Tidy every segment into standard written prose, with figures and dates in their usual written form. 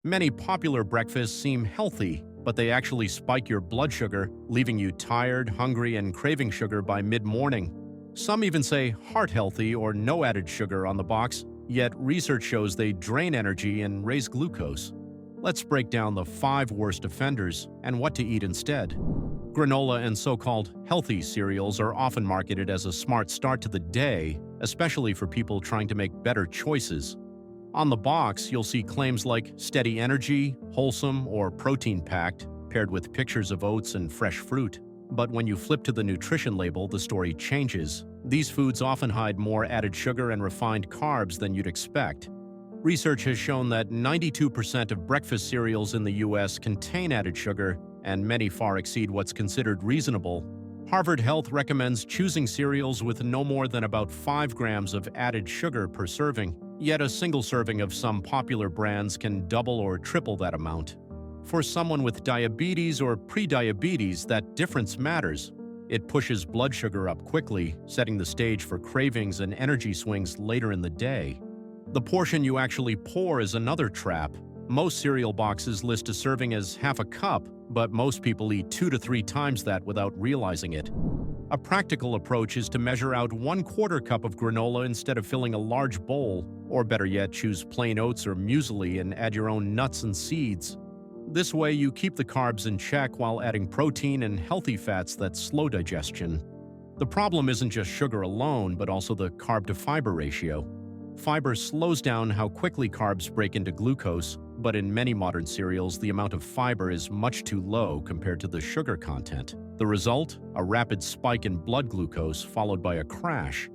Many popular breakfasts seem healthy, but they actually spike your blood sugar, leaving you tired, hungry, and craving sugar by mid-morning. Some even say heart healthy or no added sugar on the box, yet research shows they drain energy and raise glucose. Let's break down the 5 worst offenders and what to eat instead. Granola and so-called healthy cereals are often marketed as a smart start to the day, especially for people trying to make better choices. On the box, you'll see claims like steady energy, wholesome, or protein-packed, paired with pictures of oats and fresh fruit. But when you flip to the nutrition label, the story changes. These foods often hide more added sugar and refined carbs than you'd expect. Research has shown that 92% of breakfast cereals in the US contain added sugar, and many far exceed what's considered reasonable. Harvard Health recommends choosing cereals with no more than about 5 grams of added sugar per serving, yet a single serving of some popular brands can double or triple that amount. For someone with diabetes or prediabetes, that difference matters. It pushes blood sugar up quickly, setting the stage for cravings and energy swings later in the day. The portion you actually pour is another trap. Most cereal boxes list a serving as half a cup, but most people eat 2 to 3 times that without realizing it. A practical approach is to measure out 1/4 cup of granola instead of filling a large bowl, or better yet, choose plain oats or muesli and add your own nuts and seeds. This way, you keep the carbs in check while adding protein and healthy fats that slow digestion. The problem isn't just sugar alone, but also the carb-to-fiber ratio. Fiber slows down how quickly carbs break into glucose, but in many modern cereals, the amount of fiber is much too low compared to the sugar content. The result? A rapid spike in blood glucose followed by a crash.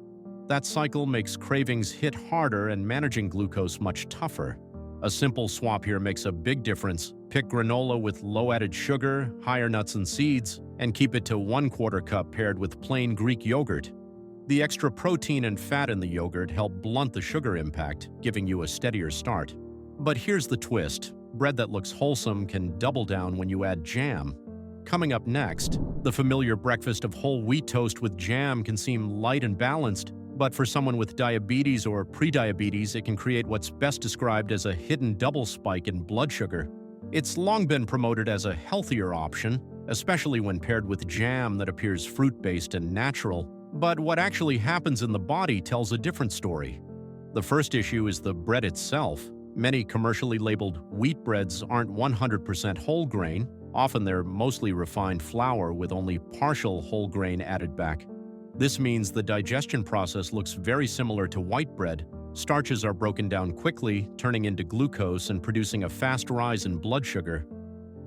That cycle makes cravings hit harder and managing glucose much tougher. A simple swap here makes a big difference. Pick granola with low added sugar, higher nuts and seeds, and keep it to 1/4 cup paired with plain Greek yogurt. The extra protein and fat in the yogurt help blunt the sugar impact, giving you a steadier start. But here's the twist. Bread that looks wholesome can double down when you add jam. Coming up next, the familiar breakfast of whole wheat toast with jam can seem light and balanced, but for someone with diabetes or prediabetes, it can create what's best described as a hidden double spike in blood sugar. It's long been promoted as a healthier option, especially when paired with jam that appears fruit-based and natural. But what actually happens in the body tells a different story. The first issue is the bread itself. Many commercially labeled wheat breads aren't 100% whole grain. Often they're mostly refined flour with only partial whole grain added back. This means the digestion process looks very similar to white bread. Starches are broken down quickly, turning into glucose and producing a fast rise in blood sugar.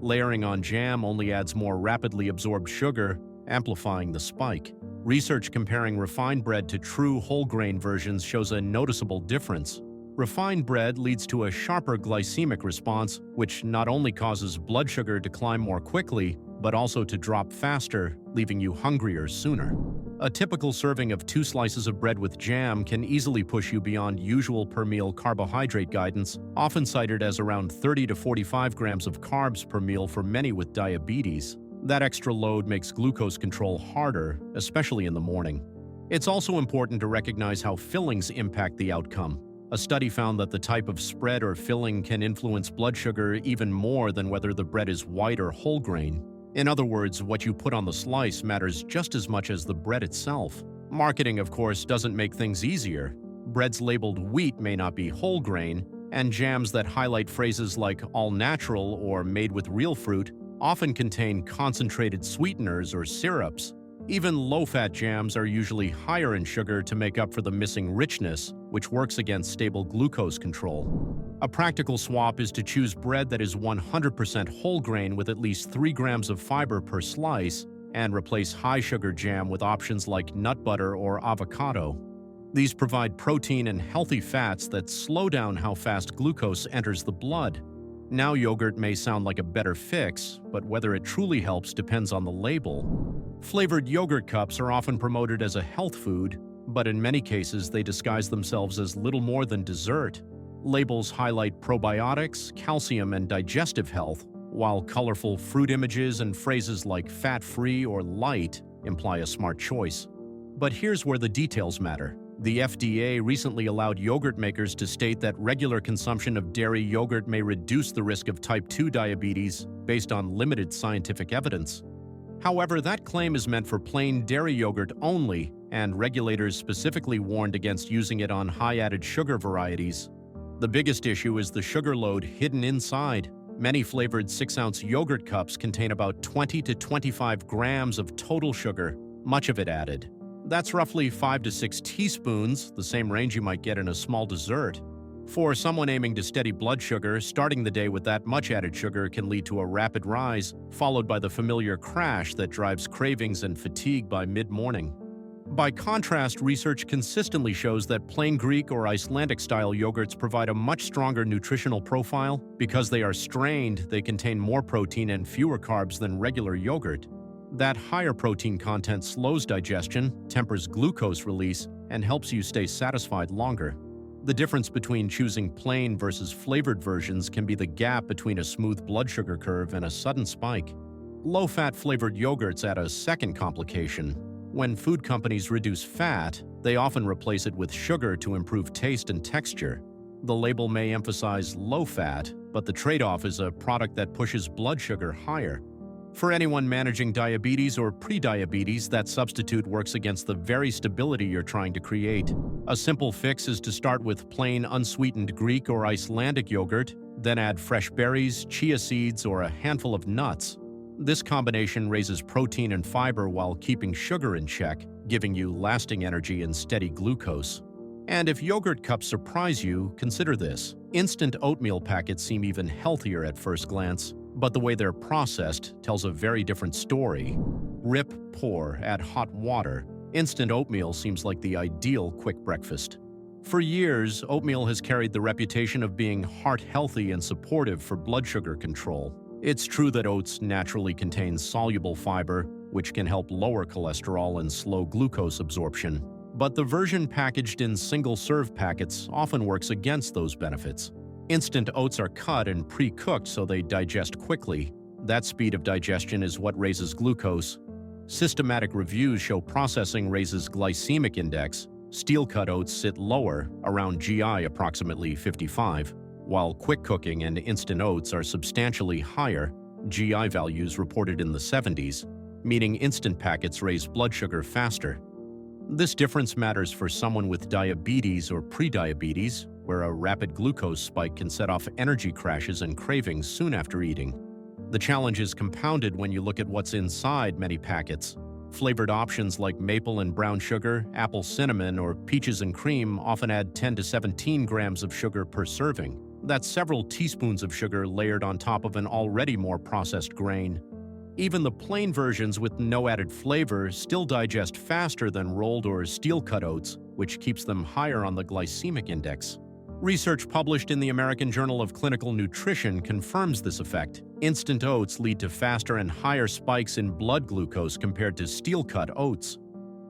Layering on jam only adds more rapidly absorbed sugar, amplifying the spike. Research comparing refined bread to true whole grain versions shows a noticeable difference. Refined bread leads to a sharper glycemic response, which not only causes blood sugar to climb more quickly, but also to drop faster, leaving you hungrier sooner. A typical serving of 2 slices of bread with jam can easily push you beyond usual per meal carbohydrate guidance, often cited as around 30 to 45 grams of carbs per meal for many with diabetes. That extra load makes glucose control harder, especially in the morning. It's also important to recognize how fillings impact the outcome. A study found that the type of spread or filling can influence blood sugar even more than whether the bread is white or whole grain. In other words, what you put on the slice matters just as much as the bread itself. Marketing, of course, doesn't make things easier. Breads labeled wheat may not be whole grain, and jams that highlight phrases like all natural or made with real fruit often contain concentrated sweeteners or syrups. Even low-fat jams are usually higher in sugar to make up for the missing richness, which works against stable glucose control. A practical swap is to choose bread that is 100% whole grain with at least 3 grams of fiber per slice, and replace high-sugar jam with options like nut butter or avocado. These provide protein and healthy fats that slow down how fast glucose enters the blood. Now yogurt may sound like a better fix, but whether it truly helps depends on the label. Flavored yogurt cups are often promoted as a health food, but in many cases they disguise themselves as little more than dessert. Labels highlight probiotics, calcium, and digestive health, while colorful fruit images and phrases like fat-free or light imply a smart choice. But here's where the details matter. The FDA recently allowed yogurt makers to state that regular consumption of dairy yogurt may reduce the risk of type 2 diabetes based on limited scientific evidence. However, that claim is meant for plain dairy yogurt only, and regulators specifically warned against using it on high-added sugar varieties. The biggest issue is the sugar load hidden inside. Many flavored 6-ounce yogurt cups contain about 20 to 25 grams of total sugar, much of it added. That's roughly 5 to 6 teaspoons, the same range you might get in a small dessert. For someone aiming to steady blood sugar, starting the day with that much added sugar can lead to a rapid rise, followed by the familiar crash that drives cravings and fatigue by mid-morning. By contrast, research consistently shows that plain Greek or Icelandic-style yogurts provide a much stronger nutritional profile. Because they are strained, they contain more protein and fewer carbs than regular yogurt. That higher protein content slows digestion, tempers glucose release, and helps you stay satisfied longer. The difference between choosing plain versus flavored versions can be the gap between a smooth blood sugar curve and a sudden spike. Low-fat flavored yogurts add a second complication. When food companies reduce fat, they often replace it with sugar to improve taste and texture. The label may emphasize low-fat, but the trade-off is a product that pushes blood sugar higher. For anyone managing diabetes or prediabetes, that substitute works against the very stability you're trying to create. A simple fix is to start with plain unsweetened Greek or Icelandic yogurt, then add fresh berries, chia seeds, or a handful of nuts. This combination raises protein and fiber while keeping sugar in check, giving you lasting energy and steady glucose. And if yogurt cups surprise you, consider this. Instant oatmeal packets seem even healthier at first glance, but the way they're processed tells a very different story. Rip, pour, add hot water. Instant oatmeal seems like the ideal quick breakfast. For years, oatmeal has carried the reputation of being heart-healthy and supportive for blood sugar control. It's true that oats naturally contain soluble fiber, which can help lower cholesterol and slow glucose absorption. But the version packaged in single-serve packets often works against those benefits. Instant oats are cut and pre-cooked so they digest quickly. That speed of digestion is what raises glucose. Systematic reviews show processing raises glycemic index. Steel-cut oats sit lower, around GI approximately 55, while quick cooking and instant oats are substantially higher, GI values reported in the 70s, meaning instant packets raise blood sugar faster. This difference matters for someone with diabetes or prediabetes, where a rapid glucose spike can set off energy crashes and cravings soon after eating. The challenge is compounded when you look at what's inside many packets. Flavored options like maple and brown sugar, apple cinnamon, or peaches and cream often add 10 to 17 grams of sugar per serving. That's several teaspoons of sugar layered on top of an already more processed grain. Even the plain versions with no added flavor still digest faster than rolled or steel-cut oats, which keeps them higher on the glycemic index. Research published in the American Journal of Clinical Nutrition confirms this effect. Instant oats lead to faster and higher spikes in blood glucose compared to steel-cut oats.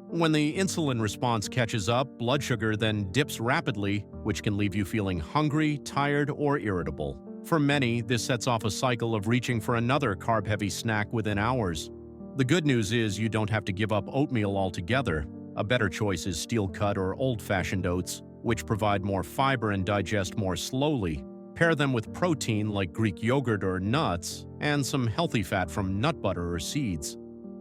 When the insulin response catches up, blood sugar then dips rapidly, which can leave you feeling hungry, tired, or irritable. For many, this sets off a cycle of reaching for another carb-heavy snack within hours. The good news is you don't have to give up oatmeal altogether. A better choice is steel-cut or old-fashioned oats, which provide more fiber and digest more slowly. Pair them with protein like Greek yogurt or nuts, and some healthy fat from nut butter or seeds.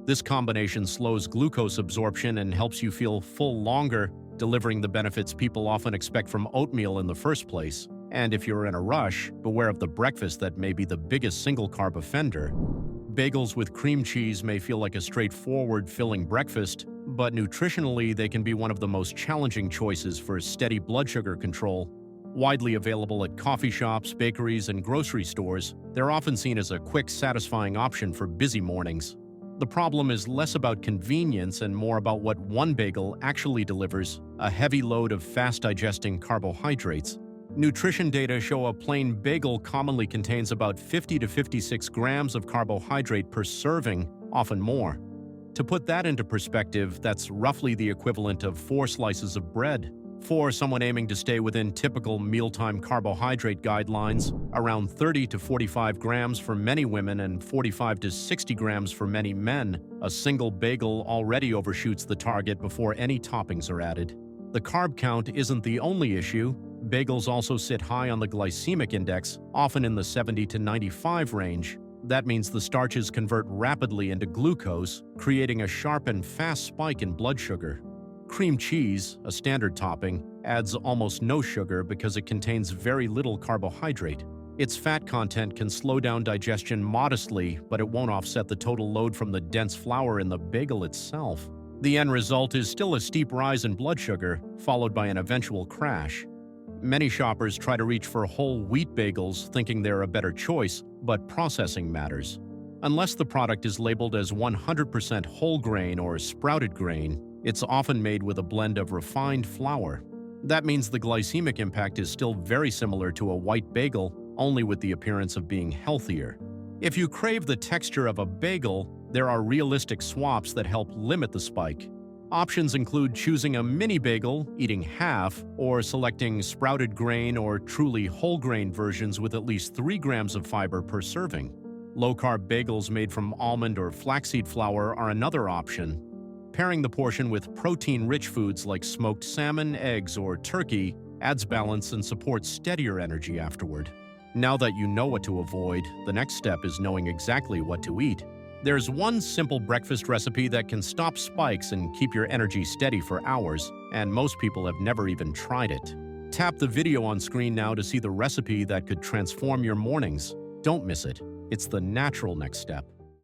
This combination slows glucose absorption and helps you feel full longer, delivering the benefits people often expect from oatmeal in the first place. And if you're in a rush, beware of the breakfast that may be the biggest single-carb offender. Bagels with cream cheese may feel like a straightforward, filling breakfast, but nutritionally they can be one of the most challenging choices for steady blood sugar control. Widely available at coffee shops, bakeries, and grocery stores, they're often seen as a quick, satisfying option for busy mornings. The problem is less about convenience and more about what one bagel actually delivers: a heavy load of fast-digesting carbohydrates. Nutrition data show a plain bagel commonly contains about 50 to 56 grams of carbohydrate per serving, often more. To put that into perspective, that's roughly the equivalent of 4 slices of bread. For someone aiming to stay within typical mealtime carbohydrate guidelines, around 30 to 45 grams for many women and 45 to 60 grams for many men, a single bagel already overshoots the target before any toppings are added. The carb count isn't the only issue. Bagels also sit high on the glycemic index, often in the 70 to 95 range. That means the starches convert rapidly into glucose, creating a sharp and fast spike in blood sugar. Cream cheese, a standard topping, adds almost no sugar because it contains very little carbohydrate. Its fat content can slow down digestion modestly, but it won't offset the total load from the dense flour in the bagel itself. The end result is still a steep rise in blood sugar, followed by an eventual crash. Many shoppers try to reach for whole wheat bagels thinking they're a better choice, but processing matters. Unless the product is labeled as 100% whole grain or sprouted grain, it's often made with a blend of refined flour. That means the glycemic impact is still very similar to a white bagel, only with the appearance of being healthier. If you crave the texture of a bagel, there are realistic swaps that help limit the spike. Options include choosing a mini bagel, eating half, or selecting sprouted grain or truly whole grain versions with at least 3 grams of fiber per serving. Low-carb bagels made from almond or flaxseed flour are another option. Pairing the portion with protein-rich foods like smoked salmon, eggs, or turkey adds balance and supports steadier energy afterward. Now that you know what to avoid, the next step is knowing exactly what to eat. There's one simple breakfast recipe that can stop spikes and keep your energy steady for hours, and most people have never even tried it. Tap the video on screen now to see the recipe that could transform your mornings. Don't miss it. It's the natural next step.